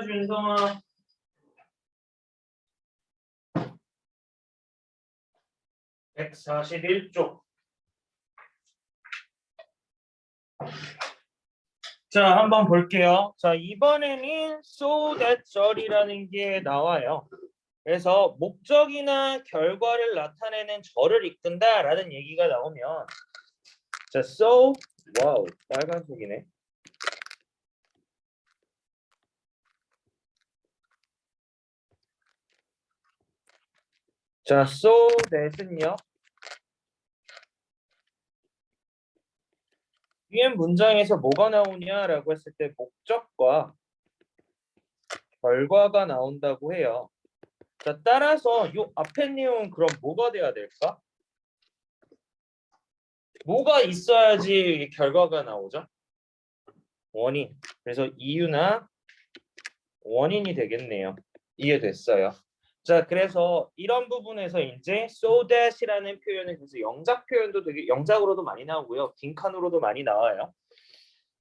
윤성아. (141쪽) 자, 한번 볼게요. 자, 이번에는 so that 절이라는 게 나와요. 그래서 목적이나 결과를 나타내는 절을 이끈다라는 얘기가 나오면 자, so 와우, 빨간색이네. 자, so that은요. 위에 문장에서 뭐가 나오냐라고 했을 때 목적과 결과가 나온다고 해요. 자, 따라서 이 앞에 내용은 그럼 뭐가 돼야 될까? 뭐가 있어야지 결과가 나오죠? 원인. 그래서 이유나 원인이 되겠네요. 이해됐어요? 자, 그래서 이런 부분에서 이제 so that이라는 표현은 그래서 영작 표현도 되게 영작으로도 많이 나오고요. 빈칸으로도 많이 나와요.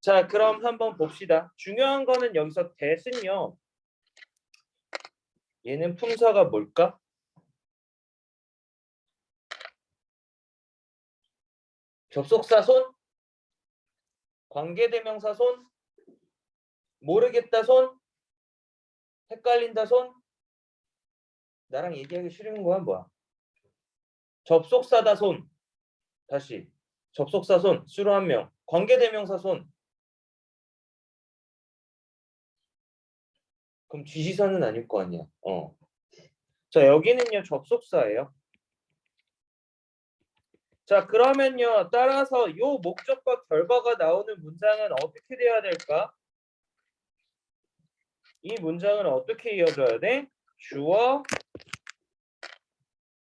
자, 그럼 한번 봅시다. 중요한 거는 여기서 that은요. 얘는 품사가 뭘까? 접속사 손? 관계대명사 손? 모르겠다 손? 헷갈린다 손? 나랑 얘기하기 싫은 거야 뭐야? 접속사다 손. 다시 접속사 손 수로 한 명. 관계대명사 손. 그럼 지시사는 아닐 거 아니야. 자, 여기는요 접속사예요. 자, 그러면요 따라서 요 목적과 결과가 나오는 문장은 어떻게 돼야 될까? 이 문장은 어떻게 이어져야 돼?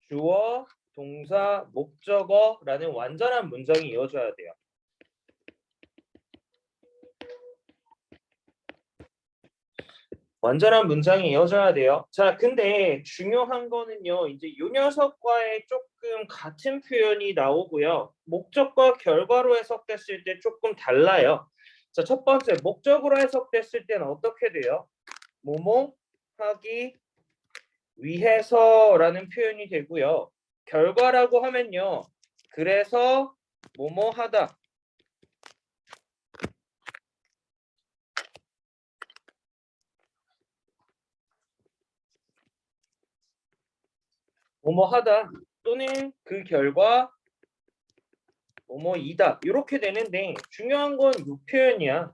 주어, 동사, 목적어라는 완전한 문장이 이어져야 돼요. 완전한 문장이 이어져야 돼요. 자, 근데 중요한 거는요. 이제 요 녀석과의 조금 같은 표현이 나오고요. 목적과 결과로 해석됐을 때 조금 달라요. 자, 첫 번째 목적으로 해석됐을 때는 어떻게 돼요? 뭐뭐 하기 위해서라는 표현이 되고요. 결과라고 하면요. 그래서 뭐뭐 하다. 뭐뭐 하다 또는 그 결과 뭐뭐이다 이렇게 되는데 중요한 건 이 표현이야.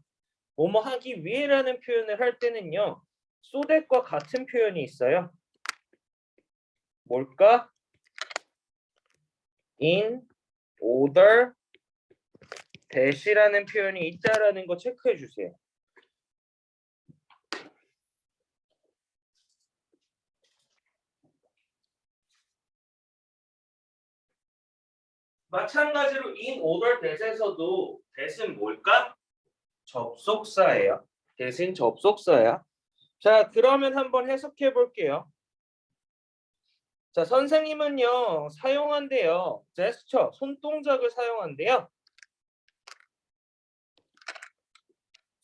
뭐뭐 하기 위해라는 표현을 할 때는요. so that과 같은 표현이 있어요. 뭘까? in order that이라는 표현이 있다라는 거 체크해 주세요. 마찬가지로 in order that에서도 that은 뭘까? 접속사예요. that은 접속사야. 자, 그러면 한번 해석해 볼게요. 자, 선생님은요 사용한대요. 제스처, 손동작을 사용한대요.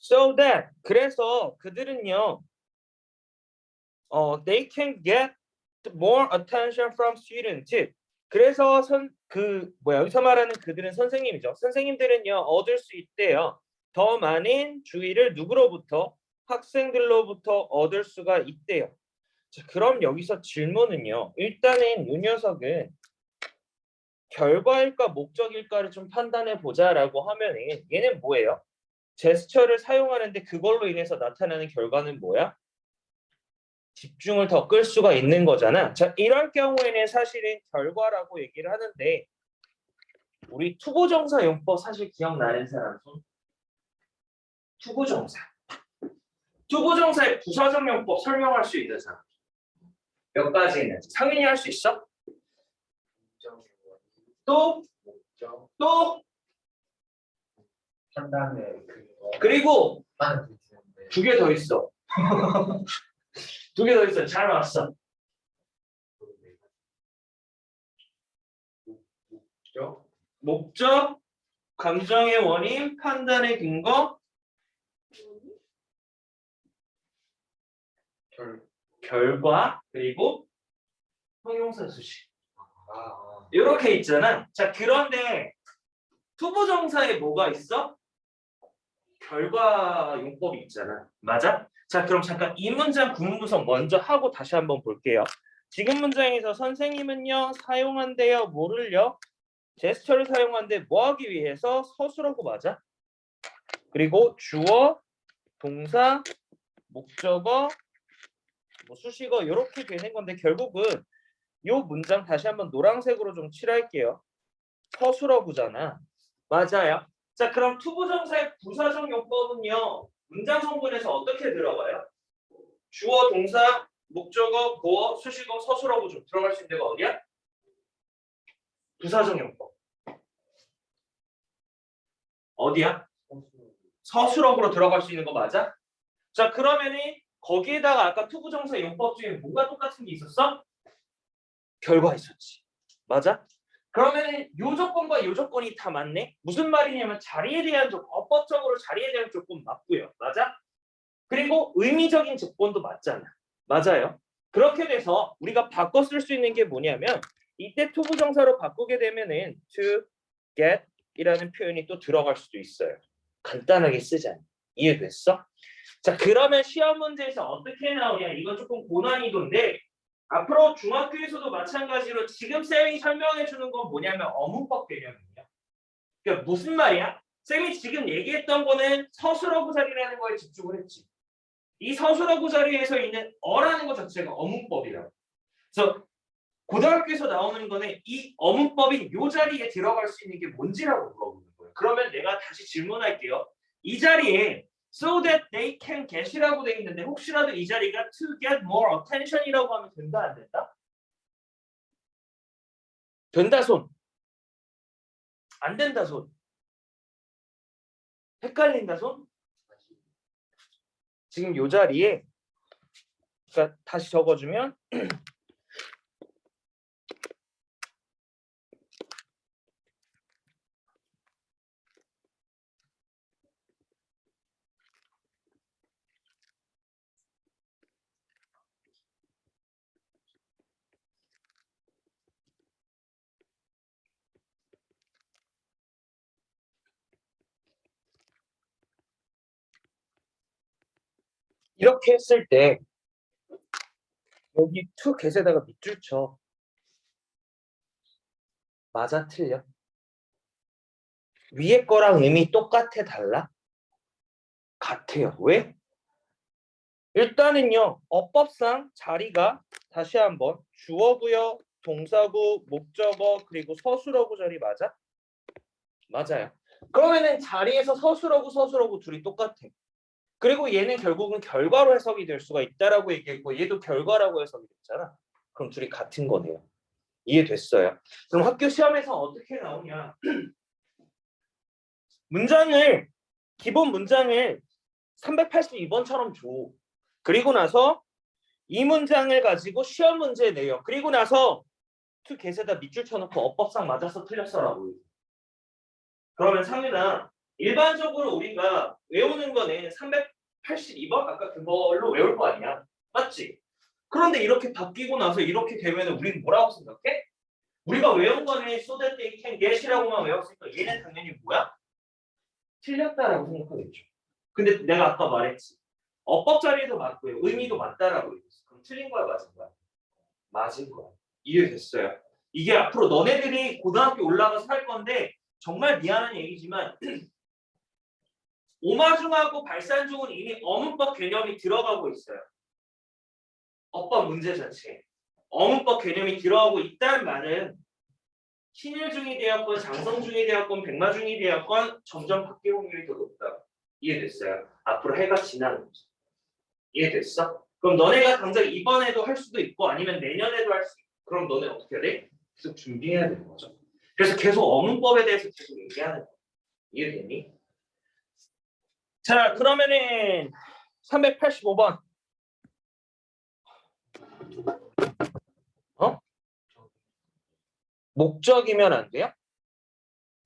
So that 그래서 그들은요 they can get more attention from students. 그래서 여기서 말하는 그들은 선생님이죠. 선생님들은요 얻을 수 있대요. 더 많은 주의를 누구로부터? 학생들로부터 얻을 수가 있대요. 자, 그럼 여기서 질문은요. 일단은 이 녀석은 결과일까 목적일까를 좀 판단해 보자라고 하면은 얘는 뭐예요? 제스처를 사용하는데 그걸로 인해서 나타나는 결과는 뭐야? 집중을 더 끌 수가 있는 거잖아. 자, 이럴 경우에는 사실은 결과라고 얘기를 하는데 우리 투부정사 용법 사실 기억나는 사람 손? 투부정사. 투부정사의 부사적 용법 설명할 수 있는 사람. 몇 가지는 상윤이 할 수 있어? 또? 판단을 그리고 두 개 더 있어. 두 개 더 있어. 잘 왔어. 목적, 감정의 원인, 판단의 근거, 결과, 그리고 형용사 수식. 이렇게 있잖아. 자, 그런데 투부정사에 뭐가 있어? 결과 용법이 있잖아. 맞아? 자, 그럼 잠깐 이 문장 구문구성 먼저 하고 다시 한번 볼게요. 지금 문장에서 선생님은요 사용한대요 뭐를요? 제스처를 사용한데 뭐 하기 위해서? 서술어고 맞아? 그리고 주어, 동사, 목적어, 뭐 수식어 이렇게 되는 건데 결국은 이 문장 다시 한번 노란색으로 좀 칠할게요. 서술어구잖아. 맞아요. 자, 그럼 투부정사의 부사적 용법은요. 문장 성분에서 어떻게 들어가요? 주어, 동사, 목적어, 보어, 수식어, 서술어구 좀 들어갈 수 있는 데가 어디야? 부사적 용법. 어디야? 서술어구로 들어갈 수 있는 거 맞아? 자, 그러면은 거기에다가 아까 투부정사 용법 중에 뭐가 똑같은 게 있었어? 결과 있었지. 맞아? 그러면은 요 조건과 요 조건이 다 맞네? 무슨 말이냐면 자리에 대한 조건, 어법적으로 자리에 대한 조건 맞고요. 맞아? 그리고 의미적인 조건도 맞잖아. 맞아요. 그렇게 돼서 우리가 바꿔 쓸 수 있는 게 뭐냐면 이때 투부정사로 바꾸게 되면은 to get 이라는 표현이 또 들어갈 수도 있어요. 간단하게 쓰자. 이해됐어? 자, 그러면 시험 문제에서 어떻게 나오냐? 이건 조금 고난이도인데 앞으로 중학교에서도 마찬가지로 지금 쌤이 설명해 주는 건 뭐냐면 어문법 개념이에요. 그러니까 무슨 말이야? 쌤이 지금 얘기했던 거는 서술어구 자리라는 거에 집중을 했지. 이 서술어구 자리에서 있는 어라는 것 자체가 어문법이라고. 그래서 고등학교에서 나오는 거는 이 어문법이 이 자리에 들어갈 수 있는 게 뭔지라고 물어보는 거예요. 그러면 내가 다시 질문할게요. 이 자리에 so that they can get이라고 돼 있는데 혹시라도 이 자리가 to get more attention이라고 하면 된다 안 된다? 된다 손. 안 된다 손. 헷갈린다 손. 지금 이 자리에 그러니까 다시 적어주면 이렇게 했을 때 여기 to get에다가 밑줄 쳐. 맞아 틀려? 위에 거랑 의미 똑같아 달라? 같아요. 왜? 일단은요. 어법상 자리가 다시 한번 주어구요, 동사구, 목적어 그리고 서술어구 자리 맞아? 맞아요. 그러면은 자리에서 서술어구 둘이 똑같아. 그리고 얘는 결국은 결과로 해석이 될 수가 있다라고 얘기했고 얘도 결과라고 해석이 됐잖아. 그럼 둘이 같은 거네요. 이해됐어요? 그럼 학교 시험에서 어떻게 나오냐? 문장을 기본 문장을 382번처럼 줘. 그리고 나서 이 문장을 가지고 시험 문제 내요. 그리고 나서 to get에다 밑줄 쳐놓고 어법상 맞아서 틀렸어라고. 그러면 상윤아 일반적으로 우리가 외우는 거는 382번 아까 그걸로 외울 거 아니야. 맞지? 그런데 이렇게 바뀌고 나서 이렇게 되면 우리는 뭐라고 생각해? 우리가 외운 거는 so that they can get이라고만 외웠으니까 얘는 당연히 뭐야? 틀렸다라고 생각하겠죠. 근데 내가 아까 말했지. 어법 자리에도 맞고요. 의미도 맞다라고 얘기했어. 그럼 틀린 거야, 맞은 거야? 맞은 거야. 이해됐어요? 이게 앞으로 너네들이 고등학교 올라가서 할 건데 정말 미안한 얘기지만 오마중하고 발산중은 이미 어문법 개념이 들어가고 있어요. 어법 문제 자체에. 어문법 개념이 들어가고 있다는 말은 신일중이 되었건 장성중이 되었건 백마중이 되었건 점점 바뀔 확률이 더 높다. 이해됐어요? 앞으로 해가 지나는 거죠. 이해됐어? 그럼 너네가 당장 이번에도 할 수도 있고 아니면 내년에도 할 수 있고 그럼 너네 어떻게 해야 돼? 계속 준비해야 되는 거죠. 그래서 계속 어문법에 대해서 계속 얘기하는 거야. 이해되니? 자, 그러면은 385번. 어? 목적이면 안 돼요?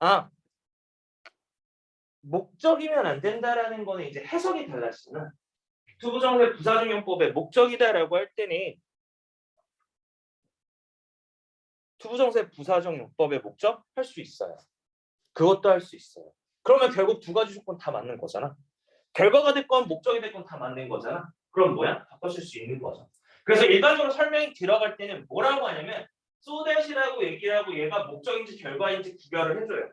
아, 목적이면 안 된다라는 거는 이제 해석이 달라지잖아. 투부정사의 부사적용법의 목적이다라고 할 때는 투부정사의 부사적용법의 목적 할 수 있어요. 그것도 할 수 있어요. 그러면 결국 두 가지 조건 다 맞는 거잖아. 결과가 됐건 목적이 됐건 다 맞는 거잖아. 그럼 뭐야? 바꿔줄 수 있는 거죠. 그래서 일반적으로 설명이 들어갈 때는 뭐라고 하냐면 so that이라고 얘기를 하고 얘가 목적인지 결과인지 구별을 해줘요.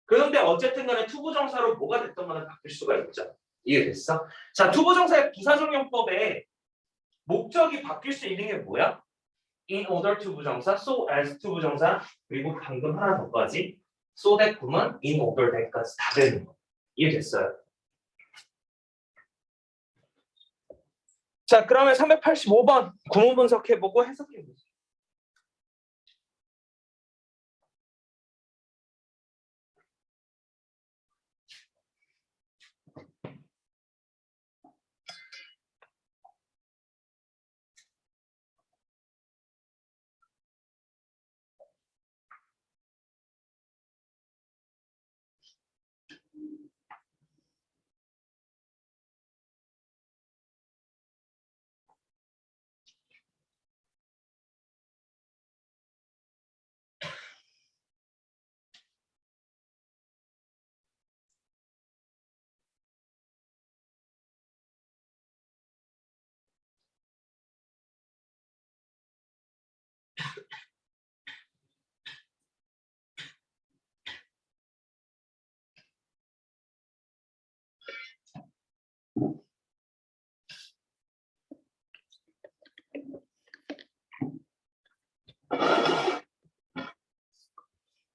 그런데 어쨌든 간에 투부정사로 뭐가 됐던 간에 바뀔 수가 있죠. 이해됐어? 자, 투부정사의 부사적용법에 목적이 바뀔 수 있는 게 뭐야? in order to 부정사, so as to 부정사, 그리고 방금 하나 더까지 so that 구문, in order that까지 다 되는 거. 이해됐어요? 자, 그러면 385번 구문 분석해보고 해석해보세요.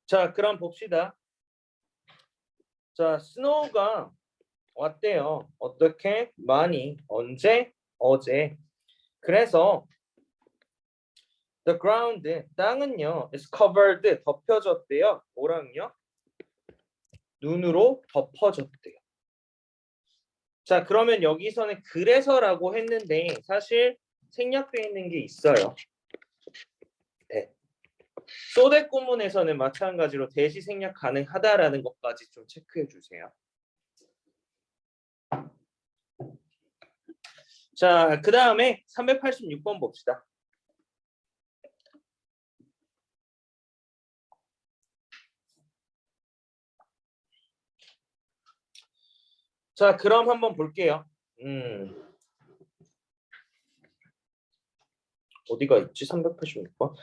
자, 그럼 봅시다. 자, 스노우가 왔대요. 어떻게? 많이. 언제? 어제. 그래서 the ground, 땅은요, is covered, 덮여졌대요. 뭐랑요? 눈으로 덮어졌대요. 자, 그러면 여기서는 그래서라고 했는데 사실 생략되어 있는 게 있어요. 네. 소댓 구문에서는 마찬가지로 대시 생략 가능하다라는 것까지 좀 체크해 주세요. 자, 그 다음에 386번 봅시다. 자, 그럼 한번 볼게요. 어디가 있지? 386번.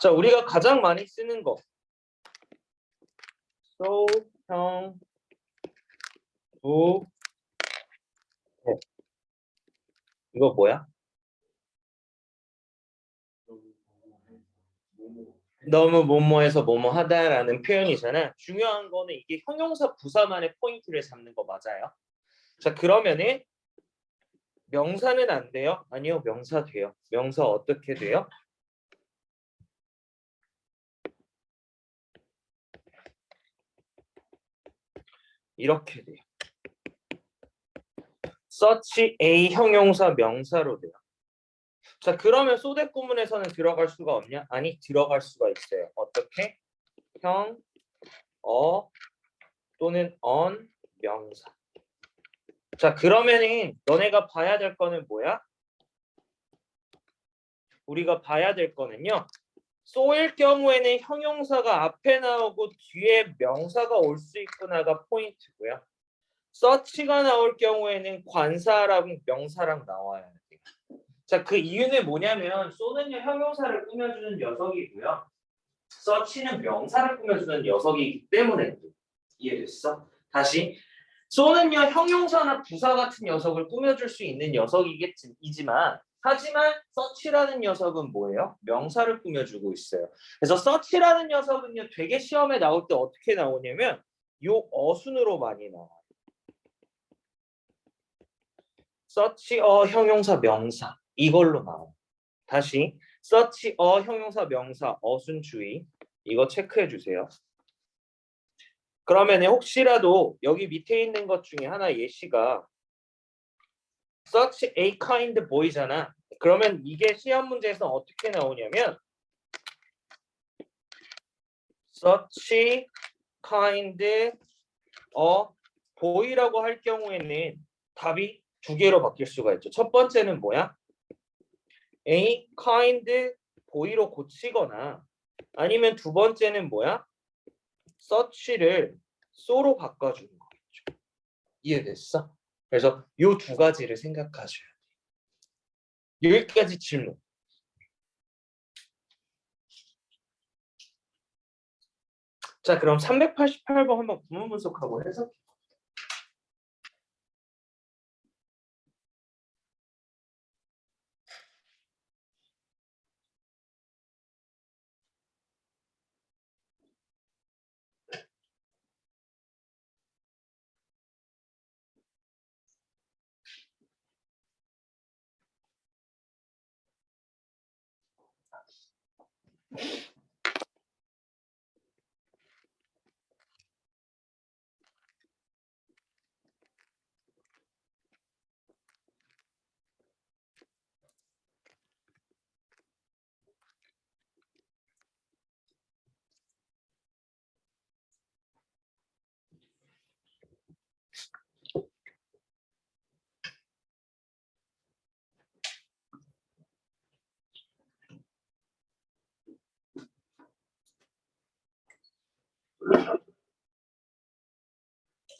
자, 우리가 가장 많이 쓰는 거. so, 형, 부, 네. 이거 뭐야? 너무 뭐뭐해서 뭐뭐하다라는 표현이잖아. 중요한 거는 이게 형용사 부사만의 포인트를 잡는 거 맞아요. 자, 그러면은 명사는 안 돼요? 아니요, 명사 돼요. 명사 어떻게 돼요? 이렇게 돼요. such a 형용사 명사로 돼요. 자, 그러면 소댓 구문에서는 들어갈 수가 없냐? 아니, 들어갈 수가 있어요. 어떻게? 형, 또는 on 명사. 자, 그러면은 너네가 봐야 될 거는 뭐야? 우리가 봐야 될 거는요. so일 경우에는 형용사가 앞에 나오고 뒤에 명사가 올 수 있구나가 포인트고요. such가 나올 경우에는 관사랑 명사랑 나와야 돼요. 자, 그 이유는 뭐냐면 so는요 형용사를 꾸며주는 녀석이고요. such는 명사를 꾸며주는 녀석이기 때문에. 이해됐어? 다시 so는요 형용사나 부사 같은 녀석을 꾸며줄 수 있는 녀석이지만 하지만 such라는 녀석은 뭐예요? 명사를 꾸며주고 있어요. 그래서 such라는 녀석은요 되게 시험에 나올 때 어떻게 나오냐면 요 어순으로 많이 나와요. such a 형용사 명사 이걸로 나와요. 다시 such a 형용사 명사 어순 주의 이거 체크해 주세요. 그러면 혹시라도 여기 밑에 있는 것 중에 하나 예시가 such a kind boy잖아. 그러면 이게 시험 문제에서 어떻게 나오냐면 such kind a 보이라고 할 경우에는 답이 두 개로 바뀔 수가 있죠. 첫 번째는 뭐야? A kind 보이로 고치거나 아니면 두 번째는 뭐야? such를 so로 바꿔주는 거겠죠. 이해됐어? 그래서 요 두 가지를 생각하셔야 돼. 여기까지 질문. 자, 그럼 388번 한번 구문 분석하고 해석해.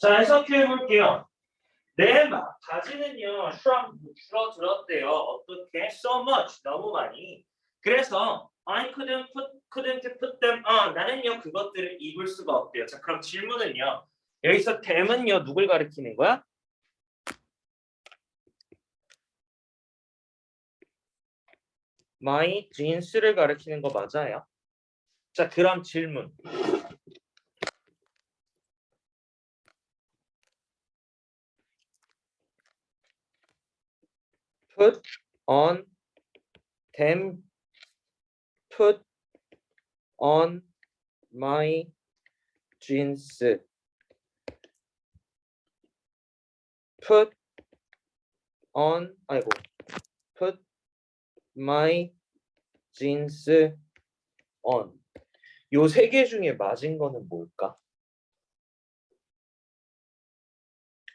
자, 해석해 볼게요. 내 바지는요, 줄어들었대요. 어떻게? So much, 너무 많이. 그래서 I couldn't put them on. 나는요, 그것들을 입을 수가 없대요. 자, 그럼 질문은요. 여기서 them은요, 누굴 가리키는 거야? my jeans를 가리키는 거 맞아요. 자, 그럼 질문. put on them, put on my jeans, put on, 아이고, put my jeans on. 요 세 개 중에 맞은 거는 뭘까?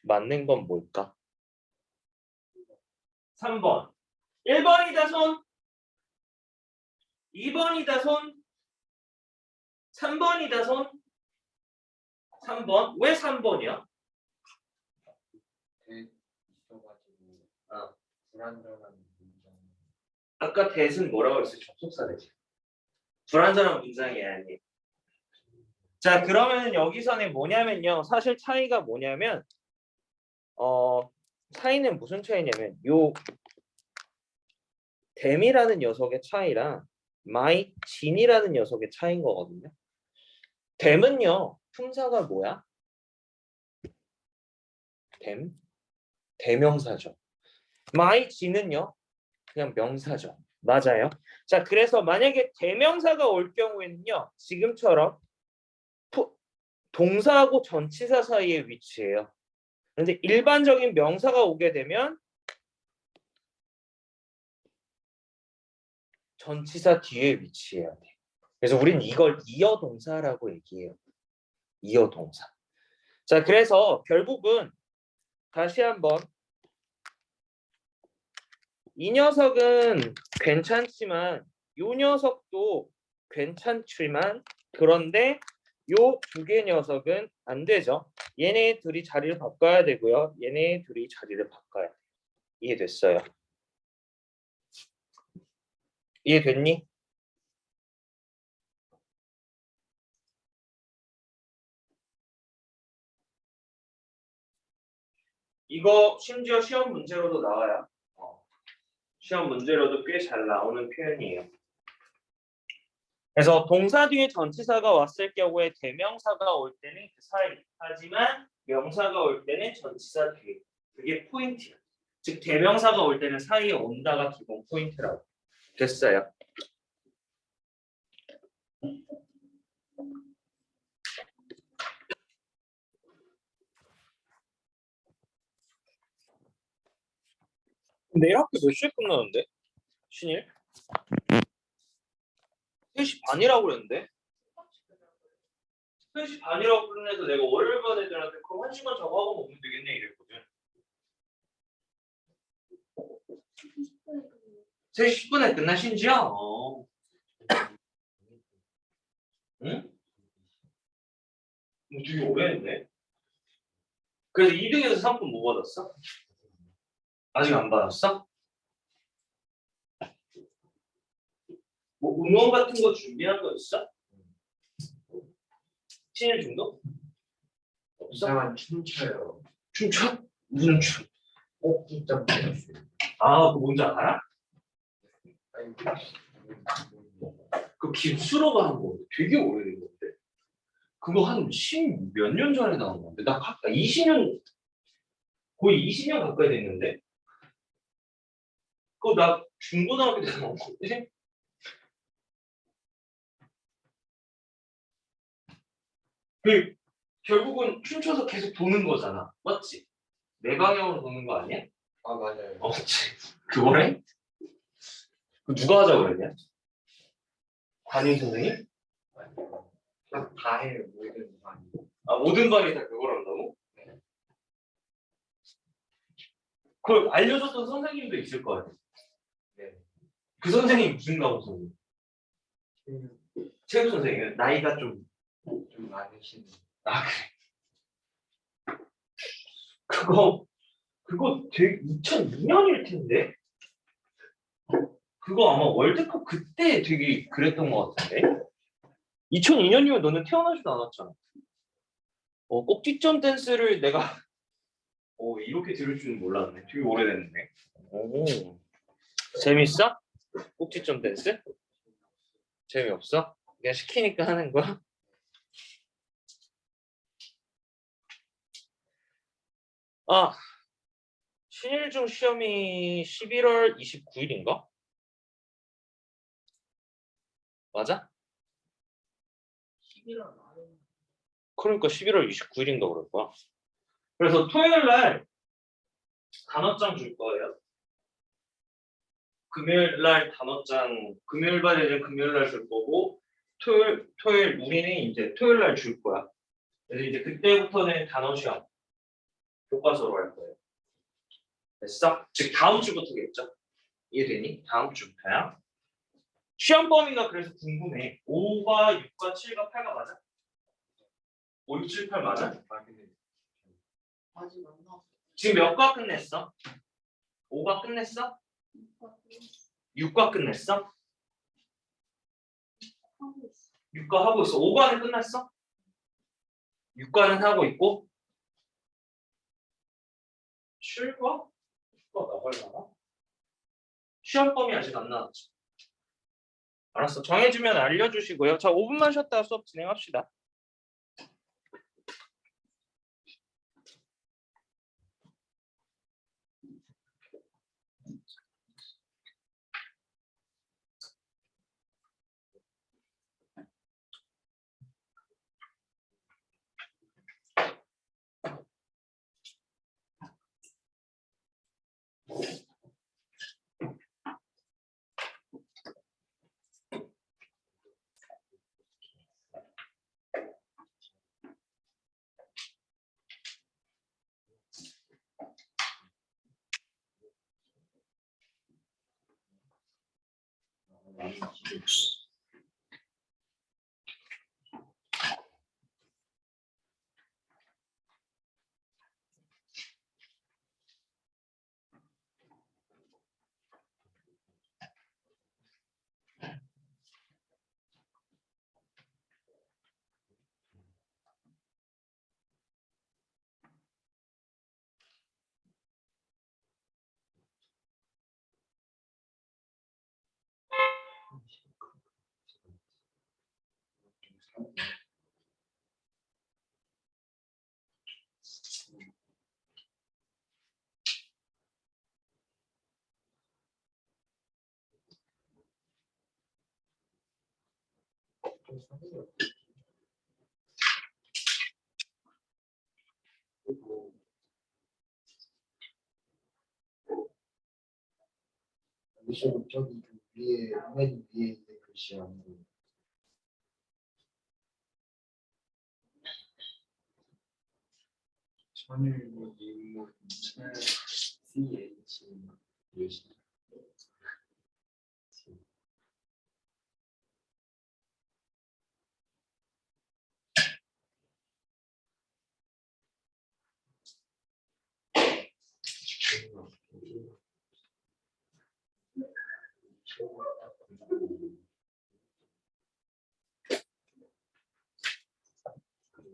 맞는 건 뭘까? 3번. 1번이다 손. 2번이다 손. 3번이다 손. 3번. 왜 3번이야? 있어가지고 어. 불안정한 문장. 아까 대신 뭐라고 했어요? 접속사 대신. 불완전한 문장이 아니에요. 자, 그러면 여기서는 뭐냐면요. 사실 차이가 뭐냐면 차이는 무슨 차이냐면 요 댐이라는 녀석의 차이랑 my 진이라는 녀석의 차이인 거거든요. 댐은요. 품사가 뭐야? 댐? 대명사죠. my 진은요. 그냥 명사죠. 맞아요. 자, 그래서 만약에 대명사가 올 경우에는요. 지금처럼 동사하고 전치사 사이에 위치해요. 그런데 일반적인 명사가 오게 되면 전치사 뒤에 위치해야 돼. 그래서 우리는 이걸 이어동사라고 얘기해요. 이어동사. 자, 그래서 결국은 다시 한번 이 녀석은 괜찮지만 요 녀석도 괜찮지만 그런데 요 두 개 녀석은 안 되죠. 얘네 둘이 자리를 바꿔야 되고요. 얘네 둘이 자리를 바꿔야 돼요. 이해됐어요? 이해됐니? 이거 심지어 시험 문제로도 나와요. 시험 문제로도 꽤 잘 나오는 표현이에요. 그래서 동사 뒤에 전치사가 왔을 경우에 대명사가 올 때는 그 사이. 하지만 명사가 올 때는 전치사 뒤에. 그게 포인트야. 즉 대명사가 올 때는 사이에 온다가 기본 포인트라고. 됐어요. 내일 학교 몇 시에 끝나는데? 신일? 3시 반이라고 그랬는데? 3시 반이라고 끝내서 내가 월요일 반 애들한테 그럼 1시간 자고 학원 오면 되겠네 이랬거든. 3시 10분에 끝나신지야? 응? 되게 오래 했네. 그래서 2등에서 상품 뭐 받았어? 아직 안 받았어? 뭐 응원 같은 거 준비한 거 있어? 친일 중도? 없어? 이상한 춤춰요. 춤춰? 무슨 춤? 진짜 모르겠어요. 아, 그거 뭔지 알아? 아니, 그 김수로가 한 거 되게 오래된 건데. 그거 한 10 몇 년 전에 나온 건데. 나 20년, 거의 20년 가까이 됐는데. 그거 나 중고등학교 때 나온 건데. 그 결국은 춤춰서 계속 도는 거잖아. 맞지? 내 방향으로 도는 거 아니야? 아 맞아요. 맞지? 그거래? 그 누가 하자고 그랬냐? 담임 선생님? 다 해요. 모든 많이. 아, 모든 반이 다 그걸 한다고? 그걸 알려줬던 선생님도 있을 거 아니야? 네. 그 선생님이 무슨 과목 선생님? 체육 선생님. 나이가 좀. 좀 많으신. 아, 그래. 그거 되게 2002년일 텐데? 그거 아마 월드컵 그때 되게 그랬던 것 같은데? 2002년이면 너는 태어나지도 않았잖아. 꼭지점 댄스를 내가 이렇게 들을 줄은 몰랐네. 되게 오래됐네. 오. 재밌어? 꼭지점 댄스? 재미없어? 그냥 시키니까 하는 거야? 아, 신일중 시험이 11월 29일인가? 맞아? 11월 그러니까 11월 29일인가 그럴 거야. 그래서 토요일 날 단어장 줄 거예요. 금요일 날 단어장, 금요일 반에는 금요일 날 줄 거고, 토요일 우리는 이제 토요일 날 줄 거야. 그래서 이제 그때부터는 단어 시험, 교과서로 할 거예요. 됐어? 즉 다음 주부터겠죠? 이해되니? 다음 주부터야. 시험 범위가 그래서 궁금해. 5과 6과 7과 8가 맞아? 5, 6, 7, 8 맞아? 아직 안 나왔어. 지금 몇 과 끝냈어? 5과 끝냈어? 6과 끝냈어? 6과 하고 있어. 5과는 끝났어? 6과는 하고 있고 7과? 6과 나갈라나? 시험 범위 아직 안 나왔지. 알았어. 정해지면 알려주시고요. 자, 5분만 쉬었다가 수업 진행합시다. 미션 저기 그 위에 맨 위에 있는 글씨 안 보여. 선율 인물 CH 유시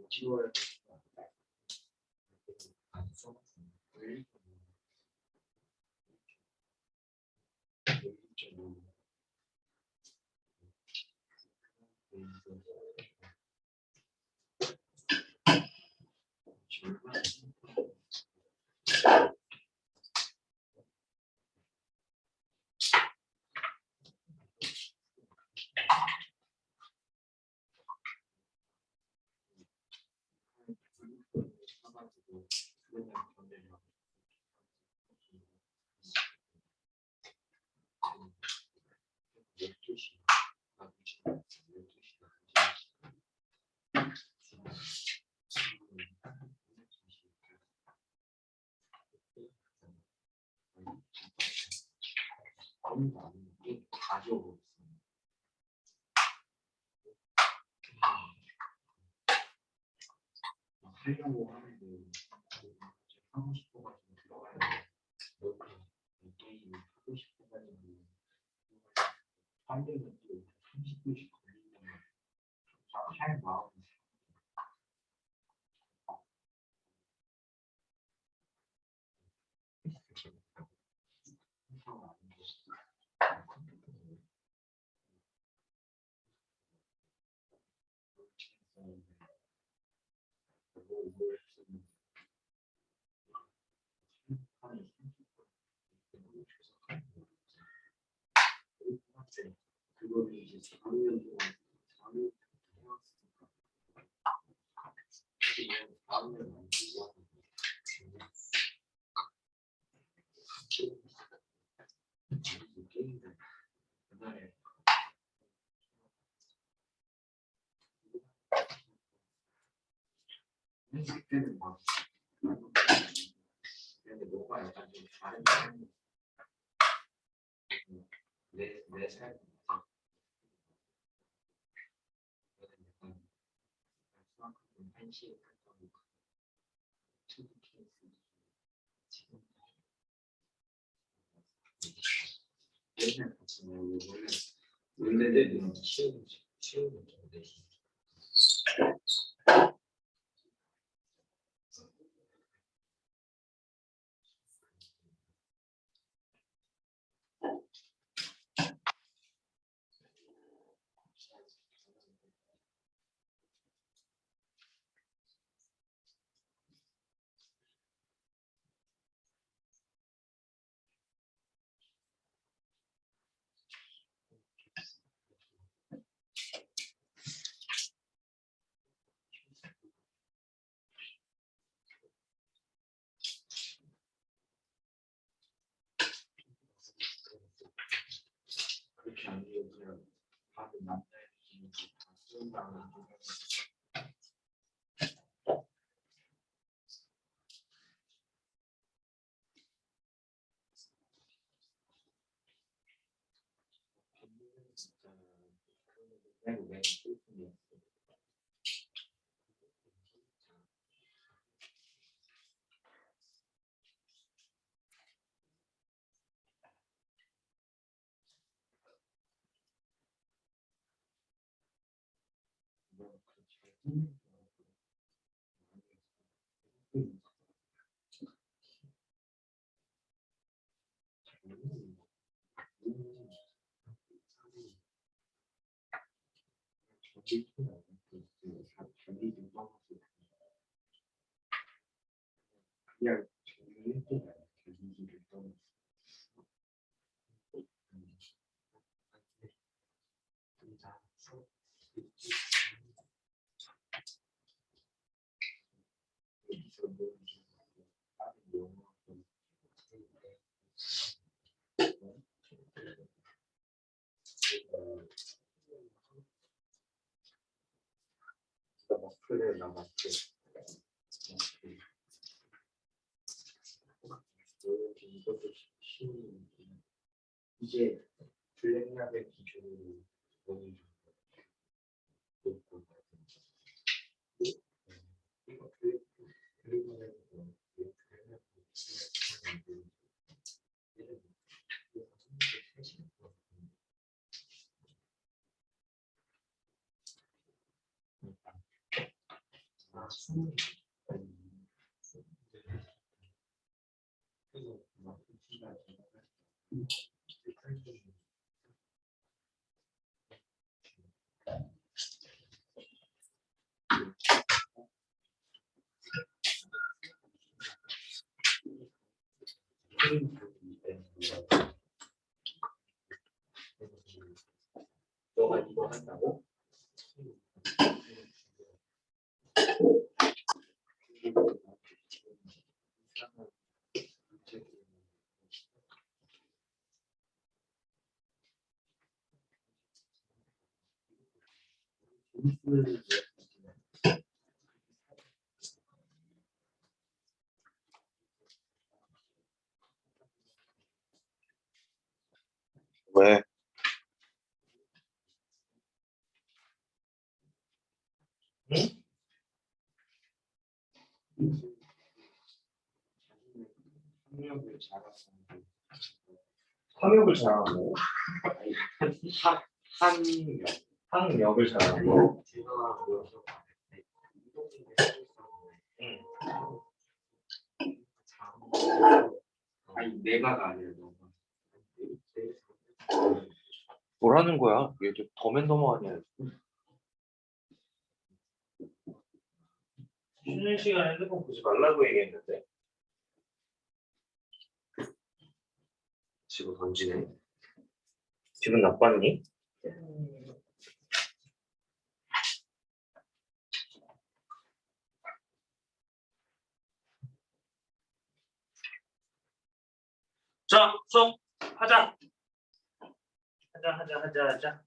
지워야 가져오고 하려고 하는데 하고 싶어가지고 들어가야 돼. 이 게임 하고 싶어가지고 하려면 또 30분씩 걸린다면 할 마음이 그거를 이제 4년 동안 4년 해왔으니까 4년 안 되고 게임들 그날에 그때는 막 근데 뭔가 약간 좀 다른 삶이 내 삶. 약간 수학하는 한시에 갔던 투 케이스 지금 맨날 같잖아요. 원래는 치우는 좀 대신 그렇게 안 돼요. 그냥 다들 남자애들이 다 쓰는다는 진짜 왜 슬픈지 그냥 정리했던 결기를 떠났어. 마스크를 나 마스크 이제 블랙랩의 기준이 어느 정도 높고 이거 블랙랩의 너가 이거 한다고? 왜? 학력을 잘하는 거. 학력을 잘하는 거. 아니 내가가 아니라 너가. 뭐라는 거야? 얘 좀 더맨더머 아니야? 쉬는 시간에 핸드폰 보지 말라고 얘기했는데. 지금 던지네. 기분 나빴니? 자, 수업 하자. 하자.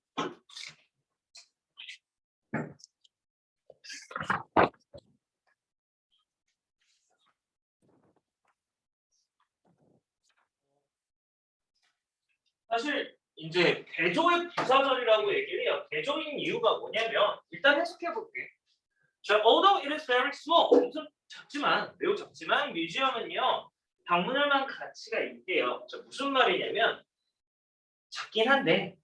사실 이제 대조의 부사절이라고 얘기를 해요. 대조인 이유가 뭐냐면 일단 해석해 볼게. 자, although it is very small, 우선 작지만 매우 작지만 뮤지엄은요 방문할 만한 가치가 있대요. 자, 무슨 말이냐면 작긴 한데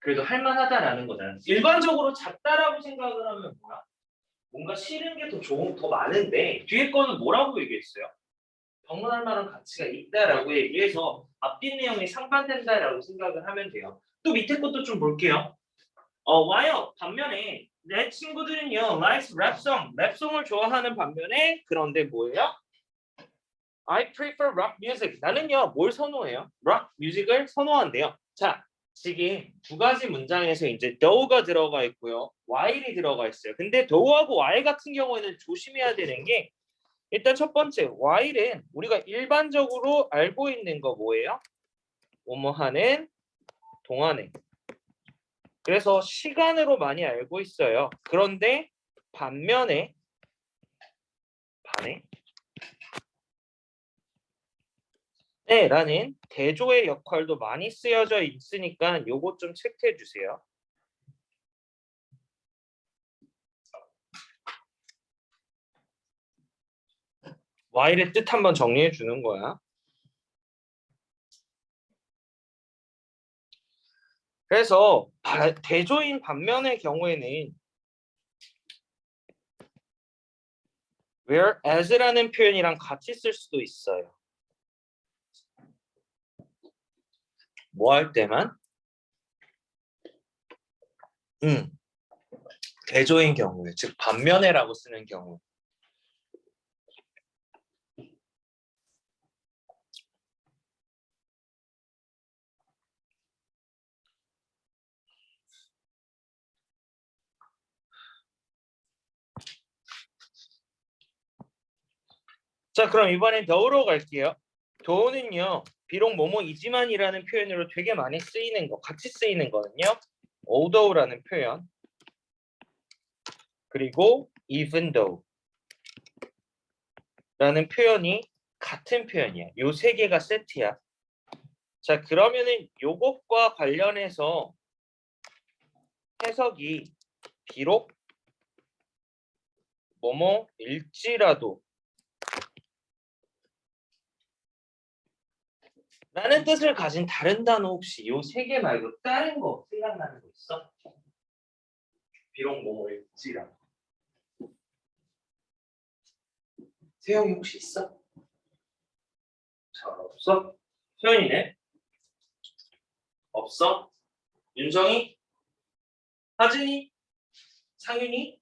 그래도 할만하다라는 거잖아. 일반적으로 작다라고 생각을 하면 뭐야? 뭔가 싫은 게 더 많은데 뒤에 거는 뭐라고 얘기했어요? 방문할 만한 가치가 있다라고 얘기해서 앞뒤 내용이 상반된다라고 생각을 하면 돼요. 또 밑에 것도 좀 볼게요. while 반면에 내 친구들은요 likes 랩송을 좋아하는 반면에 그런데 뭐예요? I prefer rock music. 나는요 뭘 선호해요? rock music을 선호한대요. 자, 지금 두 가지 문장에서 이제 though가 들어가 있고요, while이 들어가 있어요. 근데 though하고 while 같은 경우에는 조심해야 되는 게 일단 첫 번째 while은 우리가 일반적으로 알고 있는 거 뭐예요? 뭐뭐하는 동안에. 그래서 시간으로 많이 알고 있어요. 그런데 반면에 라는 대조의 역할도 많이 쓰여져 있으니까 요거 좀 체크해 주세요. while의 뜻 한번 정리해 주는 거야. 그래서 대조인 반면의 경우에는 whereas라는 표현이랑 같이 쓸 수도 있어요. 뭐 할 때만? 대조인 경우에, 즉 반면에라고 쓰는 경우. 자, 그럼 이번엔 더우로 갈게요. 더우는요 비록 뭐뭐이지만이라는 표현으로 되게 많이 쓰이는 거, 같이 쓰이는 거는요 although라는 표현, 그리고 even though 라는 표현이 같은 표현이야. 요 세 개가 세트야. 자, 그러면은 요것과 관련해서 해석이 비록 뭐뭐일지라도 라는 뜻을 가진 다른 단어 혹시 요 세 개 말고 다른 거 생각나는 거 있어? 비록 뭐뭐일지라도. 세영이 혹시 있어? 잘 없어? 소연이네? 없어? 윤정이? 하진이? 상윤이?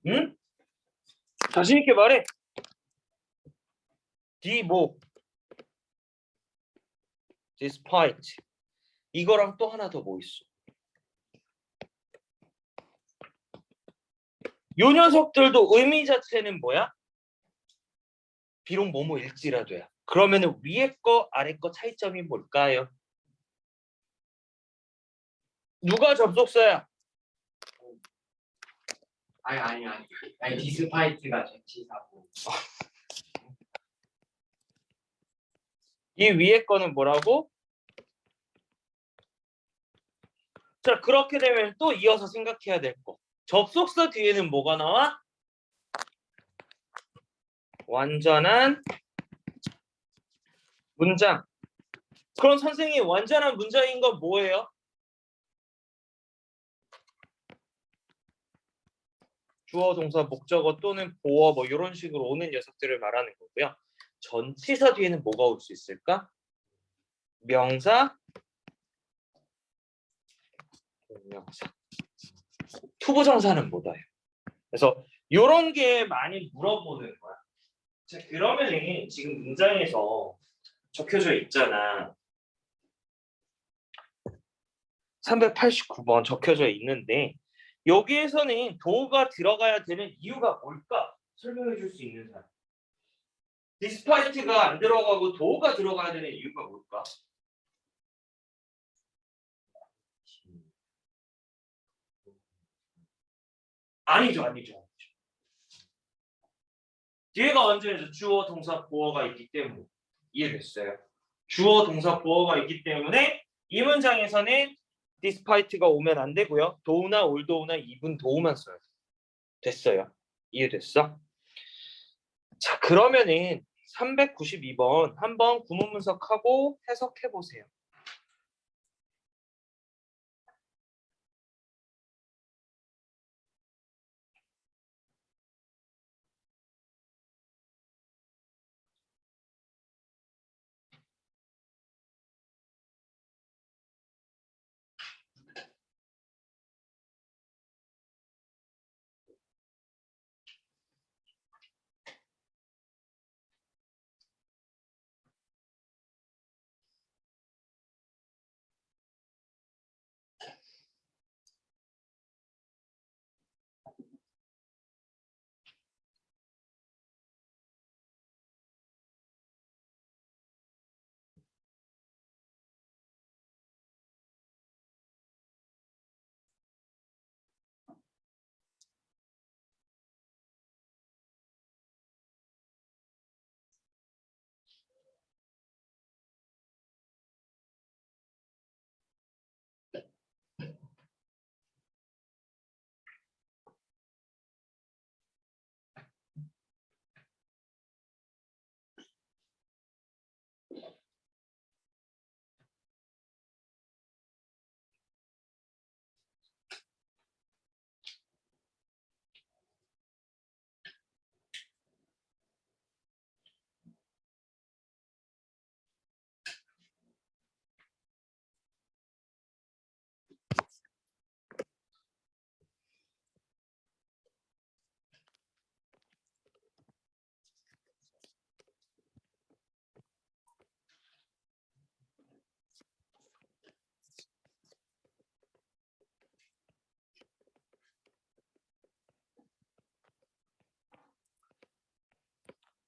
응? 자신 있게 말해. 뭐 despite 이거랑 또 하나 더 뭐 있어? 요 녀석들도 의미 자체는 뭐야? 비록 뭐뭐일지라도야. 그러면은 위에 거 아래 거 차이점이 뭘까요? 누가 접속사야? 아니 디스파이트가 전치사고 이 위에 거는 뭐라고? 자, 그렇게 되면 또 이어서 생각해야 될 거. 접속사 뒤에는 뭐가 나와? 완전한 문장. 그럼 선생님 완전한 문장인 건 뭐예요? 주어, 동사, 목적어 또는 보어 뭐 이런 식으로 오는 녀석들을 말하는 거고요. 전치사 뒤에는 뭐가 올 수 있을까? 명사, 동명사. 투부정사는 뭐다요? 그래서 이런 게 많이 물어보는 거야. 자, 그러면은 지금 문장에서 적혀져 있잖아. 389번 적혀져 있는데 여기에서는 도가 들어가야 되는 이유가 뭘까? 설명해 줄 수 있는 사람. 디스파이트가 안 들어가고 도가 들어가야 되는 이유가 뭘까? 아니죠. 뒤에가 완전히 주어, 동사, 보어가 있기 때문에 이해됐어요. 주어, 동사, 보어가 있기 때문에 이 문장에서는 디스파이트가 오면 안 되고요. 도우나 올도우나 이분 도우만 써요. 됐어요. 이해됐어? 자, 그러면은 392번 한번 구문 분석하고 해석해 보세요.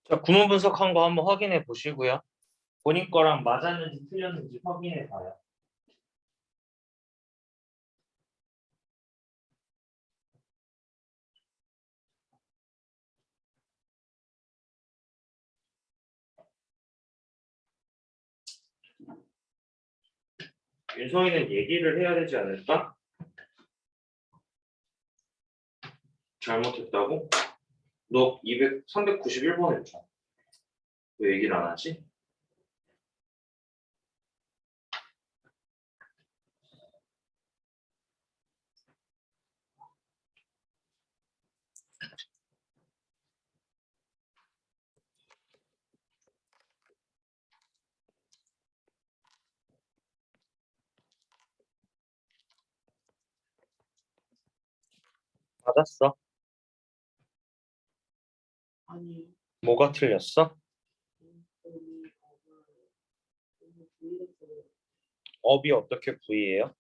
자, 구문 분석한 거 한번 확인해 보시고요. 본인 거랑 맞았는지 틀렸는지 확인해 봐요. 윤성이는 얘기를 해야 되지 않을까? 잘못했다고? 너 391번 했잖아. 왜 얘기를 안 하지? 받았어. 아니, 뭐가 틀렸어? 업이 어떻게 V예요?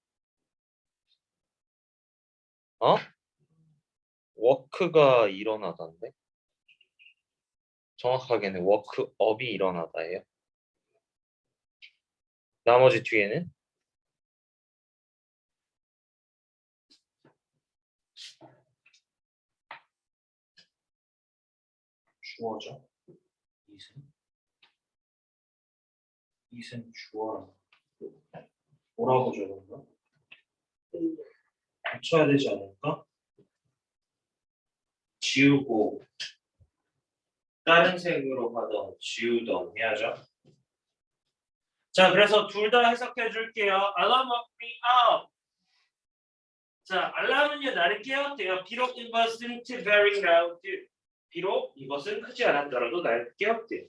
어? 워크가 일어나던데? 정확하게는 워크업이 일어나다예요. 나머지 뒤에는? 주어죠. 이승 주어라. 뭐라고 적었나? 붙여야 되지 않을까? 지우고 다른 색으로 하던 지우던 해야죠. 자, 그래서 둘 다 해석해 줄게요. Alarm woke me up. 자, 알람은요 나를 깨웠대요. 비록 it wasn't very loud. 비록 이것은 크지 않았더라도 나를 깨웠대요.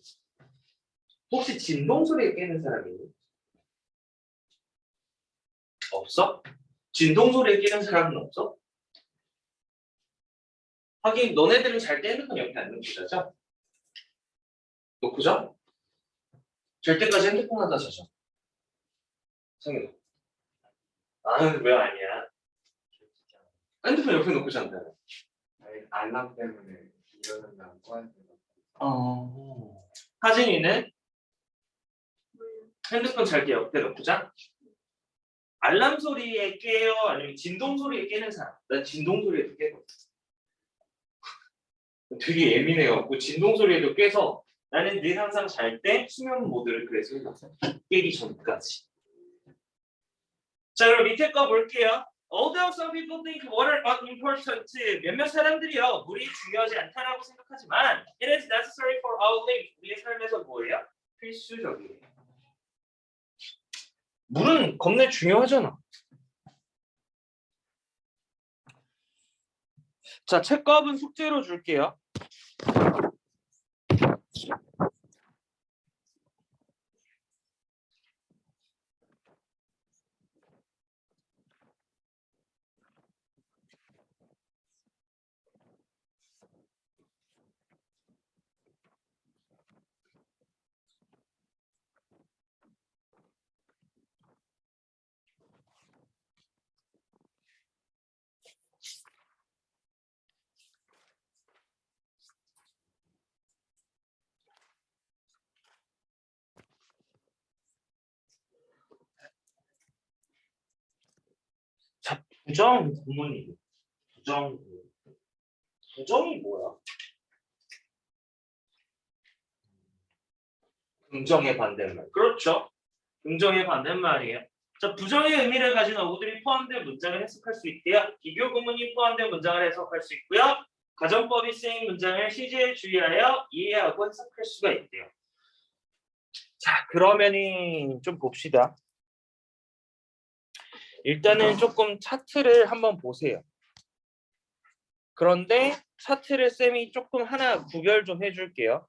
혹시 진동 소리에 깨는 사람이 있니? 없어? 진동 소리에 깨는 사람은 없어? 하긴 너네들은 잘 때 핸드폰 옆에 안 놓고 자죠? 놓고 자? 잘 때까지 핸드폰 하다 자죠? 성현아. 나는 왜 아니야? 핸드폰 옆에 놓고 잔다. 아니, 알람 때문에 일어난다는 꺼야 하진이는 핸드폰 잘 때 옆에 놓고 자? 알람 소리에 깨요? 아니면 진동 소리에 깨는 사람? 난 진동 소리에도 깨거든. 되게 예민해갖고 진동 소리에도 깨서 나는 늘 항상 잘 때 수면 모드를 그래서 해놨어. 깨기 전까지. 자, 그럼 밑에 거 볼게요. Although some people think water unimportant, 몇몇 사람들이요 물이 중요하지 않다라고 생각하지만 it is necessary for our life. 우리의 삶에서 뭐예요? 필수적이에요. 물은 겁내 중요하잖아. 자, 책값은 숙제로 줄게요. 자, 부정 구문이 부정이 뭐야? 긍정의 반대말. 그렇죠. 긍정의 반대말이에요. 자, 부정의 의미를 가진 어구들이 포함된 문장을 해석할 수 있대요. 비교 구문이 포함된 문장을 해석할 수 있고요. 가정법이 쓰인 문장을 시제에 주의하여 이해하고 해석할 수가 있대요. 자, 그러면은 좀 봅시다. 일단은 조금 차트를 한번 보세요. 그런데 차트를 쌤이 조금 하나 구별 좀 해줄게요.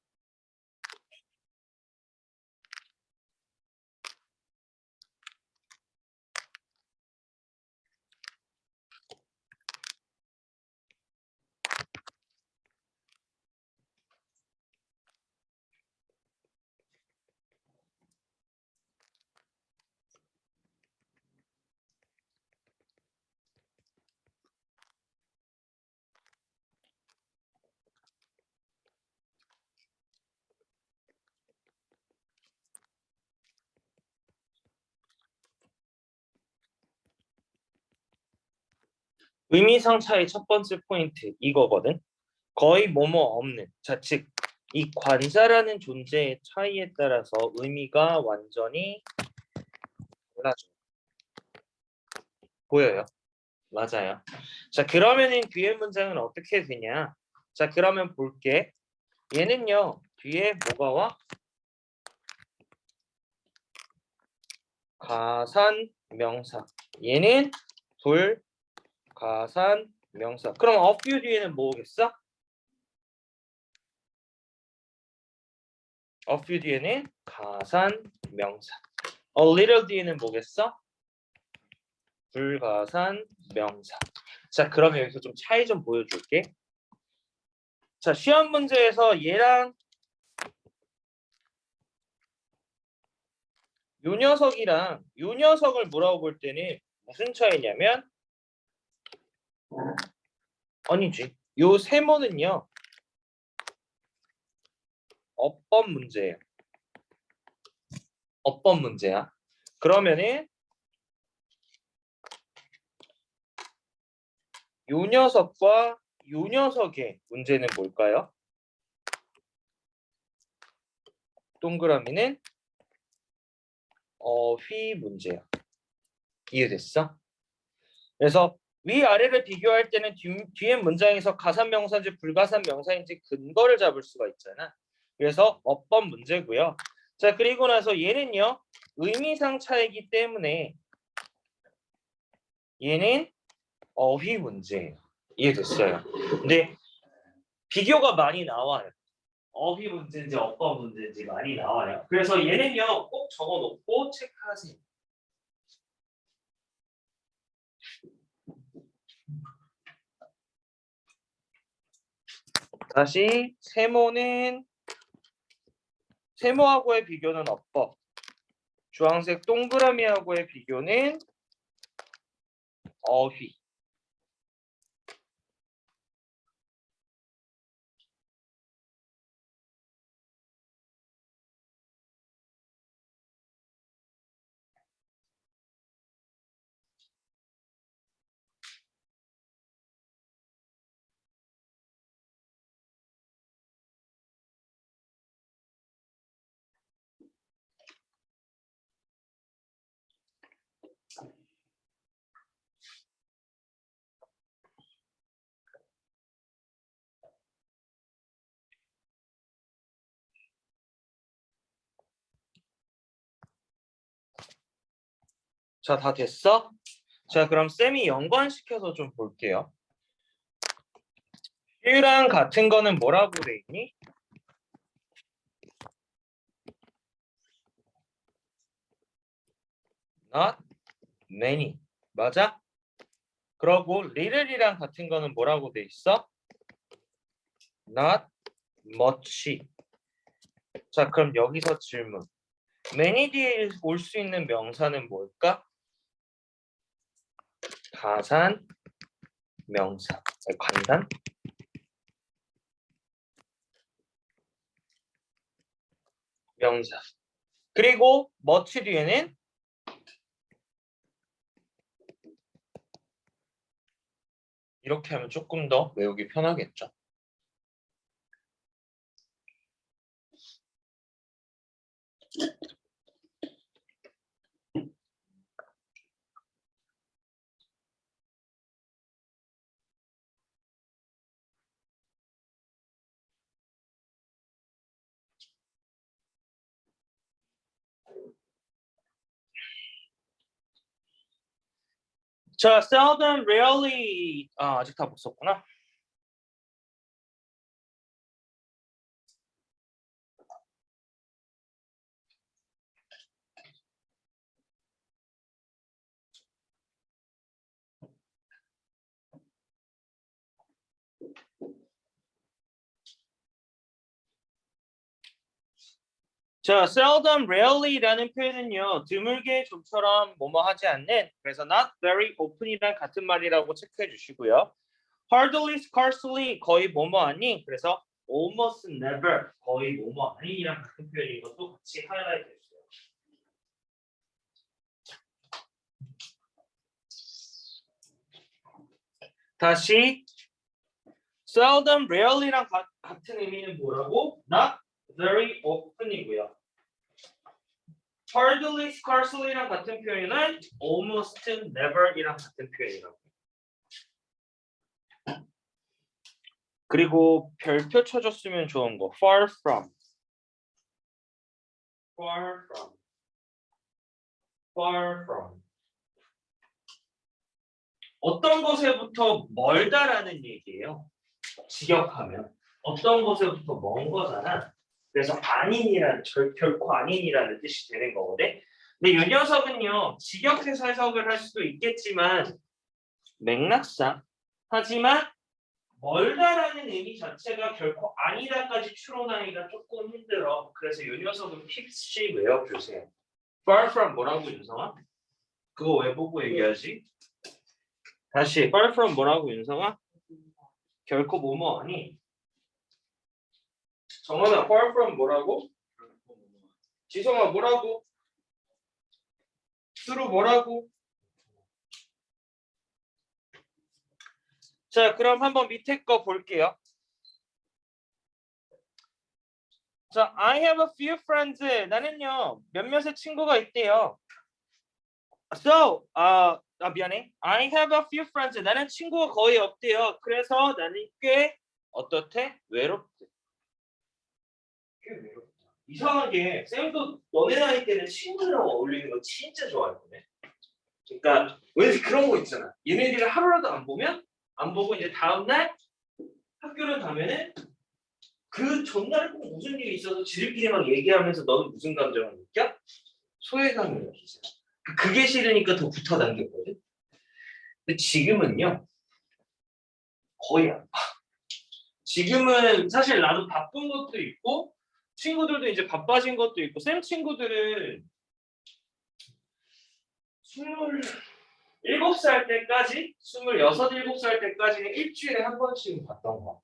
의미상 차이 첫 번째 포인트 이거거든. 거의 뭐뭐 없는. 자, 즉 이 관사라는 존재의 차이에 따라서 의미가 완전히 달라져. 보여요. 맞아요. 자, 그러면은 뒤에 문장은 어떻게 되냐? 자, 그러면 볼게. 얘는요. 뒤에 뭐가 와? 가산 명사. 얘는 가산 명사. 그럼 a few 뒤에는 뭐겠어? a few 뒤에는 가산 명사. a little 뒤에는 뭐겠어? 불가산 명사. 자, 그러면 여기서 좀 차이 좀 보여줄게. 자, 시험 문제에서 얘랑 요 녀석이랑 요 녀석을 물어볼 때는 무슨 차이냐면 아니지. 요 세모는요. 어법 문제예요. 어법 문제야. 그러면은 요 녀석과 요 녀석의 문제는 뭘까요? 동그라미는 어휘 문제야. 이해됐어? 그래서 위아래를 비교할 때는 뒤에 문장에서 가산명사인지 불가산명사인지 근거를 잡을 수가 있잖아. 그래서 어법 문제고요. 자, 그리고 나서 얘는요. 의미상 차이기 때문에 얘는 어휘 문제예요. 이해됐어요? 근데 비교가 많이 나와요. 어휘 문제인지 어법 문제인지 많이 나와요. 그래서 얘는요. 꼭 적어놓고 체크하세요. 다시 세모하고의 비교는 어법. 주황색 동그라미하고의 비교는 어휘. 자, 다 됐어? 자, 그럼 쌤이 연관시켜서 좀 볼게요. 랑 같은 거는 뭐라고 돼 있니? Not many. 맞아? 그러고 little이랑 같은 거는 뭐라고 돼 있어? Not much. 자, 그럼 여기서 질문. many 뒤에 올 수 있는 명사는 뭘까? 가산 명사. 관산? 명사. 그리고 much 뒤에는 이렇게 하면 조금 더 외우기 편하겠죠. 자, seldom, rarely. 아직 다 못 썼구나. 자, seldom, rarely라는 표현은요, 드물게 좀처럼 뭐뭐 하지 않는, 그래서 not very often이랑 같은 말이라고 체크해 주시고요. hardly, scarcely 거의 뭐뭐 아니, 그래서 almost never 거의 뭐뭐 아니랑 같은 표현인 것도 같이 하이라이트 해주세요. 다시 seldom, rarely랑 같은 의미는 뭐라고? not very often이고요. hardly, scarcely랑 같은 표현은 almost, never이랑 같은 표현이라고. 그리고 별표 쳐줬으면 좋은 거 far from, far from, far from. 어떤 것에부터 멀다라는 얘기예요. 직역하면 어떤 것에부터 먼 거잖아. 그래서 아닌이라는 결코 아닌이라는 뜻이 되는 거거든. 근데 이 녀석은요 직역해서 해석을 할 수도 있겠지만 맥락상 하지만 멀다라는 의미 자체가 결코 아니다까지 추론하기가 조금 힘들어. 그래서 이 녀석은 픽시 외워주세요. Far from 뭐라고 윤성아? 그거 왜 보고 얘기하지? 다시 far from 뭐라고 윤성아? 결코 뭐뭐 아니. 정원아 far from 뭐라고? 지성아 뭐라고? 수루 뭐라고? 자 그럼 한번 밑에 거 볼게요. 자 I have a few friends. 나는요 몇몇의 친구가 있대요. So 미안해. I have a few friends. 나는 친구가 거의 없대요. 그래서 나는 꽤 어떻대? 외롭대. 꽤 외롭다. 이상하게 쌤도 너네 나이 때는 친구들하고 어울리는 거 진짜 좋아했거든. 그러니까 왠지 그런 거 있잖아. 얘네들을 하루라도 안 보면 안 보고 이제 다음 날 학교를 가면은 그 전날에 꼭 무슨 일이 있어서 지들끼리 막 얘기하면서 너는 무슨 감정을 느껴? 소외감을 느끼잖아. 그게 싫으니까 더 붙어 당겼거든. 근데 지금은요 거의 안 봐. 지금은 사실 나도 바쁜 것도 있고 친구들도 이제 바빠진 것도 있고 쌤 친구들은 27살 때까지 26, 7살 때까지는 일주일에 한 번씩은 봤던 것 같아.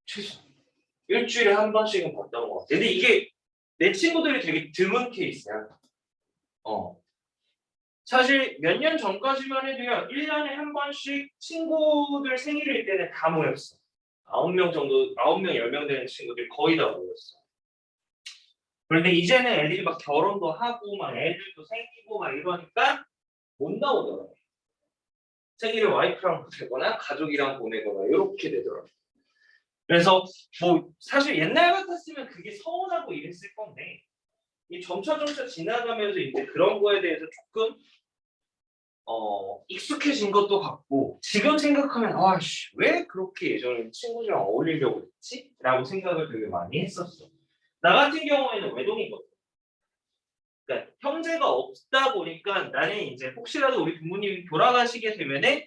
최소 일주일에 한 번씩은 봤던 것 같아. 근데 이게 내 친구들이 되게 드문 케이스야. 사실 몇 년 전까지만 해도요 1년에 한 번씩 친구들 생일일 때는 다 모였어. 9명 정도, 9명, 10명 되는 친구들이 거의 다 모였어. 그런데 이제는 애들이 막 결혼도 하고 막 애들도 생기고 막 이러니까 못 나오더라고. 생일을 와이프랑 보내거나 가족이랑 보내거나 이렇게 되더라고. 그래서 뭐 사실 옛날 같았으면 그게 서운하고 이랬을 건데 이 점차 지나가면서 이제 그런 거에 대해서 조금 익숙해진 것도 같고 지금 생각하면 아씨 왜 그렇게 예전에 친구들이랑 어울리려고 했지? 라고 생각을 되게 많이 했었어. 나 같은 경우에는 외동이거든. 그러니까 형제가 없다 보니까 나는 이제 혹시라도 우리 부모님이 돌아가시게 되면은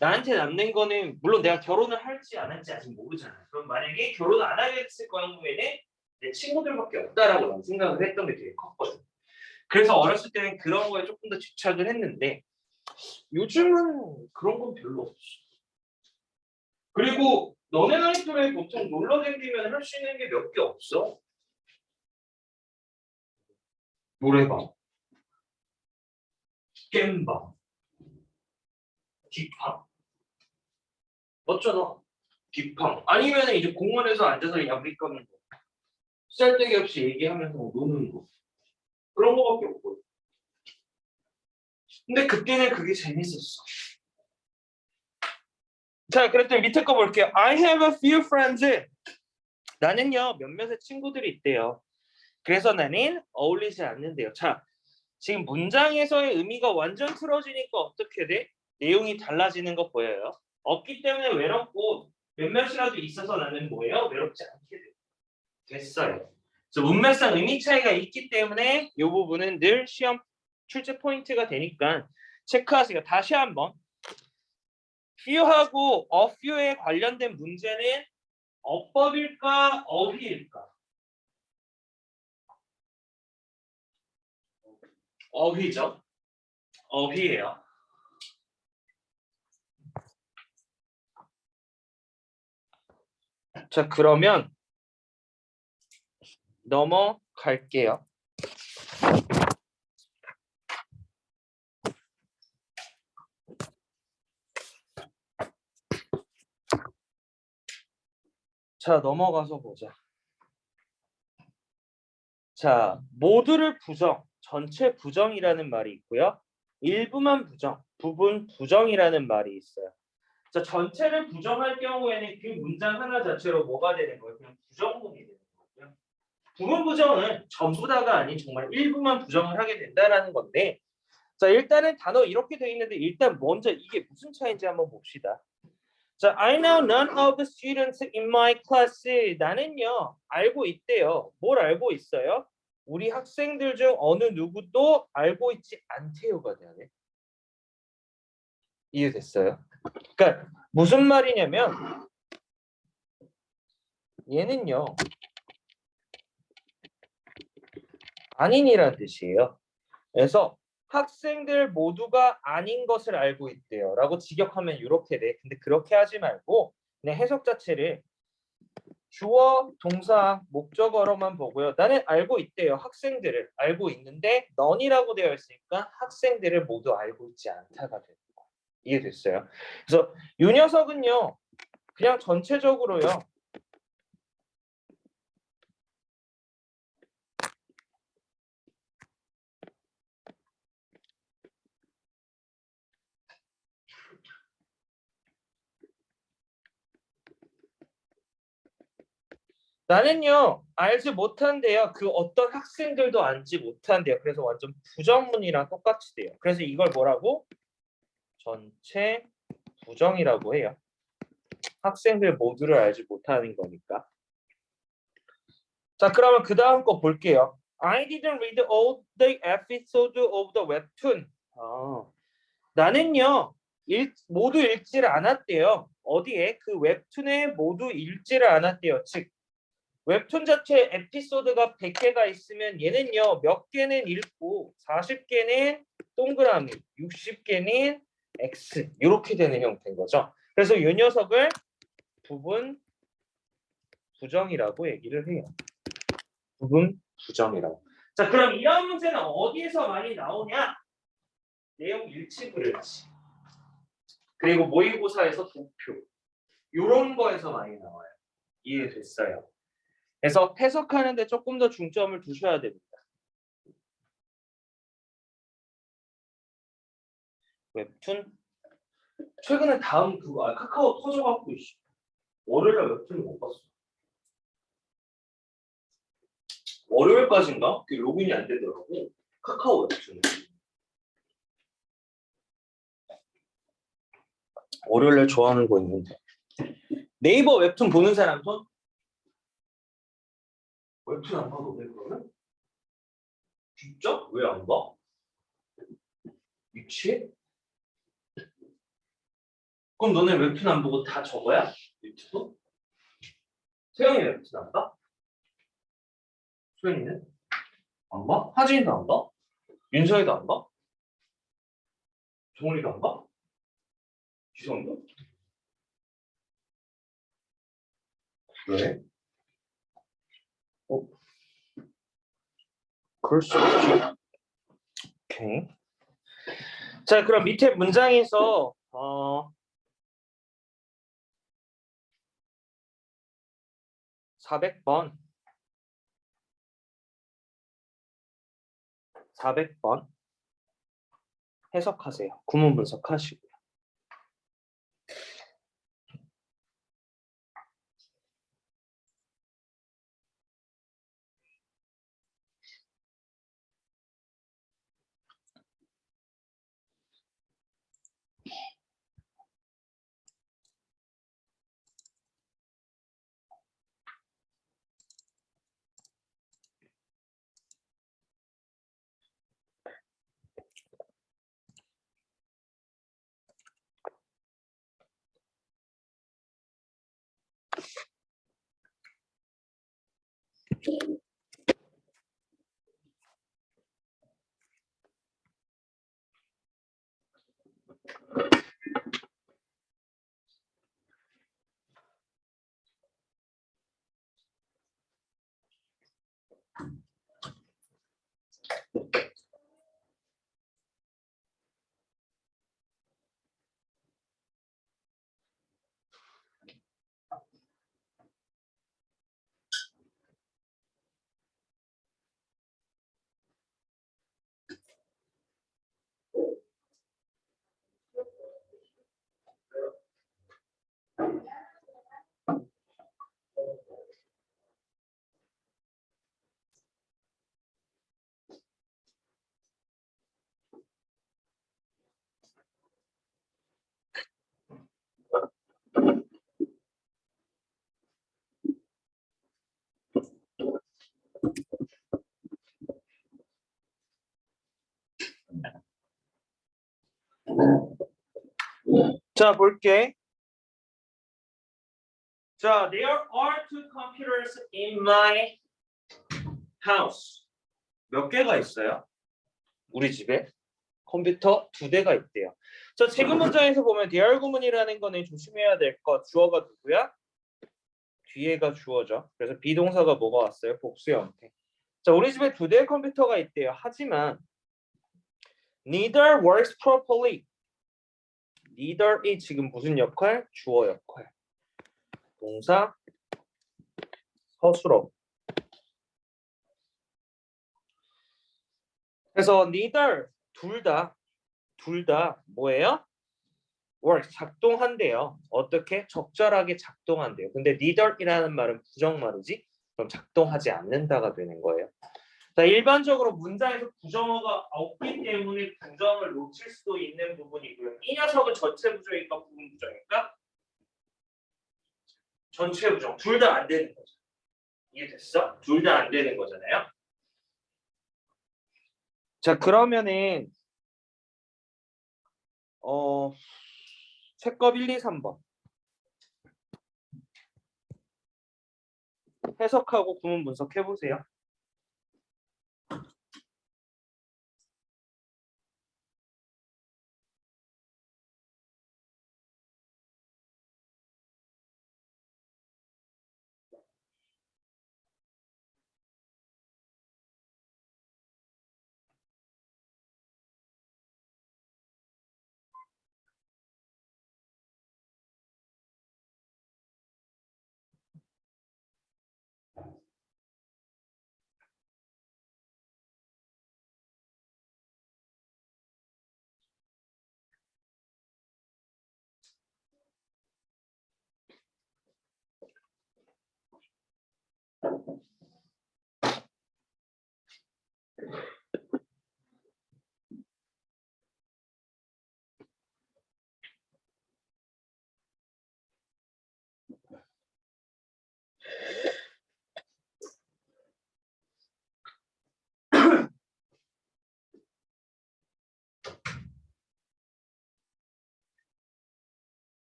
나한테 남는 거는 물론 내가 결혼을 할지 안 할지 아직 모르잖아. 그럼 만약에 결혼 안 하게 됐을 경우에는 내 친구들밖에 없다라고 난 생각을 했던 게 되게 컸거든. 그래서 어렸을 때는 그런 거에 조금 더 집착을 했는데 요즘은 그런 건 별로 없어. 그리고 너네 나이 또래 보통 놀러 다니면 할 수 있는 게 몇 개 없어. 노래방, 게임방, 뒷방. 맞잖아. 뒷방. 아니면 이제 공원에서 앉아서 야구리 까는 거. 쓸데기 없이 얘기하면서 노는 거. 그런 거밖에 없거든. 근데 그때는 그게 재밌었어. 자, 그랬더니 밑에 거 볼게요. I have a few friends. 나는요 몇몇의 친구들이 있대요. 그래서 나는 어울리지 않는데요. 자, 지금 문장에서의 의미가 완전 틀어지니까 어떻게 돼? 내용이 달라지는 거 보여요. 없기 때문에 외롭고 몇몇이라도 있어서 나는 뭐예요? 외롭지 않게 됐어요. 그래서 문맥상 의미 차이가 있기 때문에 이 부분은 늘 시험 출제 포인트가 되니까 체크하세요. 다시 한번 few하고 a few에 관련된 문제는 어법일까 어휘일까? 어휘죠. 어휘예요. 자 그러면 넘어갈게요. 자 넘어가서 보자. 자 모두를 부정. 전체 부정이라는 말이 있고요. 일부만 부정, 부분 부정이라는 말이 있어요. 자, 전체를 부정할 경우에는 그 문장 하나 자체로 뭐가 되는 거예요? 그냥 부정문이 되는 거고요. 부분 부정은 전부 다가 아닌 정말 일부만 부정을 하게 된다라는 건데, 자, 일단은 단어 이렇게 돼 있는데 일단 먼저 이게 무슨 차이인지 한번 봅시다. 자, I know none of the students in my class. 나는요 알고 있대요. 뭘 알고 있어요? 우리 학생들 중 어느 누구도 알고 있지 않대요가 돼야 돼. 이해됐어요? 그러니까 무슨 말이냐면 얘는요 아닌이란 뜻이에요. 그래서 학생들 모두가 아닌 것을 알고 있대요 라고 직역하면 이렇게 돼. 근데 그렇게 하지 말고 그냥 해석 자체를 주어, 동사, 목적어로만 보고요. 나는 알고 있대요. 학생들을 알고 있는데 none이라고 되어 있으니까 학생들을 모두 알고 있지 않다가 되는 거. 이해됐어요? 그래서 이 녀석은요. 그냥 전체적으로요. 나는요 알지 못한대요. 그 어떤 학생들도 알지 못한대요. 그래서 완전 부정문이랑 똑같이 돼요. 그래서 이걸 뭐라고? 전체 부정이라고 해요. 학생들 모두를 알지 못하는 거니까. 자, 그러면 그 다음 거 볼게요. I didn't read all the episodes of the webtoon. 나는요 모두 읽지를 않았대요. 어디에? 그 웹툰에 모두 읽지를 않았대요. 즉 웹툰 자체 에피소드가 100개가 있으면 얘는요 몇 개는 읽고 40개는 동그라미, 60개는 X 이렇게 되는 형태인 거죠. 그래서 이 녀석을 부분 부정이라고 얘기를 해요. 부분 부정이라고. 자, 그럼 이런 문제는 어디에서 많이 나오냐? 내용 일치불일치. 그리고 모의고사에서 도표. 이런 거에서 많이 나와요. 이해됐어요? 그래서 해석하는데 조금 더 중점을 두셔야 됩니다. 웹툰? 최근에 다음 그거 카카오 터져갖고 월요일에 웹툰을 못 봤어. 월요일까지인가? 그게 로그인이 안 되더라고. 카카오 웹툰. 월요일에 좋아하는 거 있는데. 네이버 웹툰 보는 사람 손? 웹툰 안 봐도 돼 그러면? 진짜? 왜 안 봐? 미치? 그럼 너네 웹툰 안 보고 다 저거야? 유튜브? 세영이 웹툰 안 봐? 소연이는? 안 봐? 하진이도 안 봐? 윤서이도 안 봐? 정훈이도 안 봐? 지성이도? 왜? 어? 그럴 수 있지. 오케이. 자, 그럼 밑에 문장에서 400번 400번 해석하세요. 구문 분석하시고. 자, 볼게. 자, there are two computers in my house. 몇 개가 있어요? 우리 집에 컴퓨터 2대가 있대요. 자, 지금 문장에서 보면 there 구문이라는 거는 조심해야 될 것. 주어가 누구야? 뒤에가 주어죠. 그래서 비동사가 뭐가 왔어요? 복수 형태. 자, 우리 집에 2대의 컴퓨터가 있대요. 하지만 neither works properly. neither이 지금 무슨 역할? 주어 역할. 동사 서술어. 그래서 neither 둘 다 뭐예요? work 작동한대요. 어떻게? 적절하게 작동한대요. 근데 neither이라는 말은 부정말이지? 그럼 작동하지 않는다가 되는 거예요. 자, 일반적으로 문장에서 부정어가 없기 때문에 부정을 놓칠 수도 있는 부분이고요. 이 녀석은 전체 부정일까 부분 부정일까? 전체 부정. 둘 다 안 되는 거죠. 이해됐어? 둘 다 안 되는 거잖아요. 자, 그러면은 책겁 1, 2, 3번 해석하고 구문 분석해 보세요.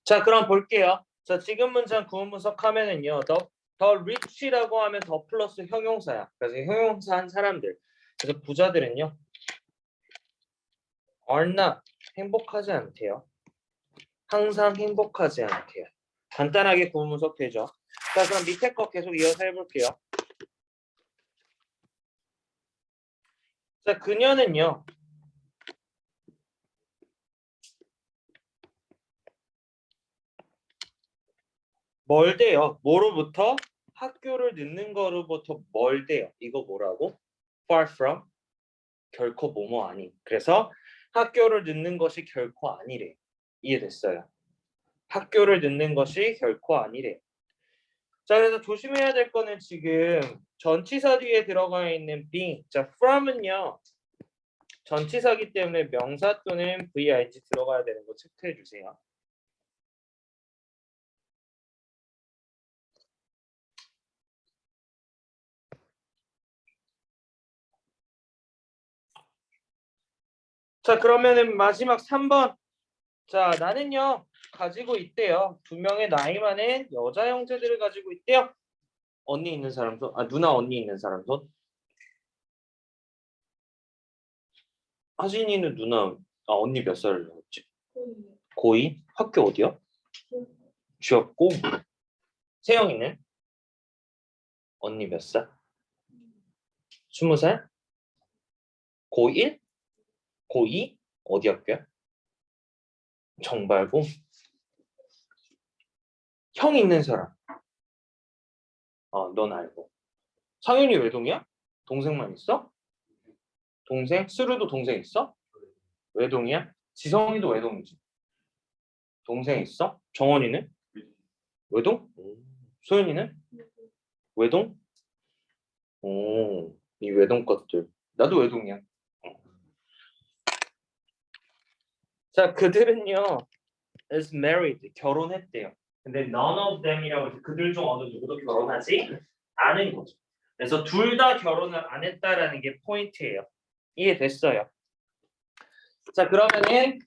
자, 그럼 볼게요. 자, 지금 문장 구문 분석하면은요. 더 rich라고 하면 더 플러스 형용사야. 그래서 형용사 한 사람들. 그래서 부자들은요. are not 행복하지 않대요. 항상 행복하지 않대요. 간단하게 구문 분석되죠. 자, 그럼 밑에 거 계속 이어서 해볼게요. 자, 그녀는요. 멀대요. 뭐로부터? 학교를 늦는 거로부터 멀대요. 이거 뭐라고? far from? 결코 뭐뭐 아닌. 그래서 학교를 늦는 것이 결코 아니래. 이해됐어요? 학교를 늦는 것이 결코 아니래. 자, 그래서 조심해야 될 거는 지금 전치사 뒤에 들어가 있는 be. 자, from은요. 전치사기 때문에 명사 또는 ving 들어가야 되는 거 체크해 주세요. 자, 그러면은 마지막 3번. 자, 나는요. 가지고 있대요. 2명의 나이 많은 여자 형제들을 가지고 있대요. 언니 있는 사람 손. 아, 누나 언니 있는 사람 손. 하진이는 누나. 아, 언니 몇 살을 나왔지? 고2? 학교 어디요? 쥐었고. 세영이는? 언니 몇 살? 20살? 고1? 고2? 어디 학교야? 정발고. 형 있는 사람. 넌 알고. 상윤이 외동이야? 동생만 있어? 동생? 수루도 동생 있어? 외동이야? 지성이도 외동이지. 동생 있어? 정원이는? 외동? 소연이는? 외동? 오, 이 외동 것들. 나도 외동이야. 자, 그들은요, is married, 결혼했대요. 근데 none of them이라고 해서 그들 중 어느 누구도 결혼하지 않은 거죠. 그래서 둘 다 결혼을 안 했다라는 게 포인트예요. 이해됐어요? 자, 그러면은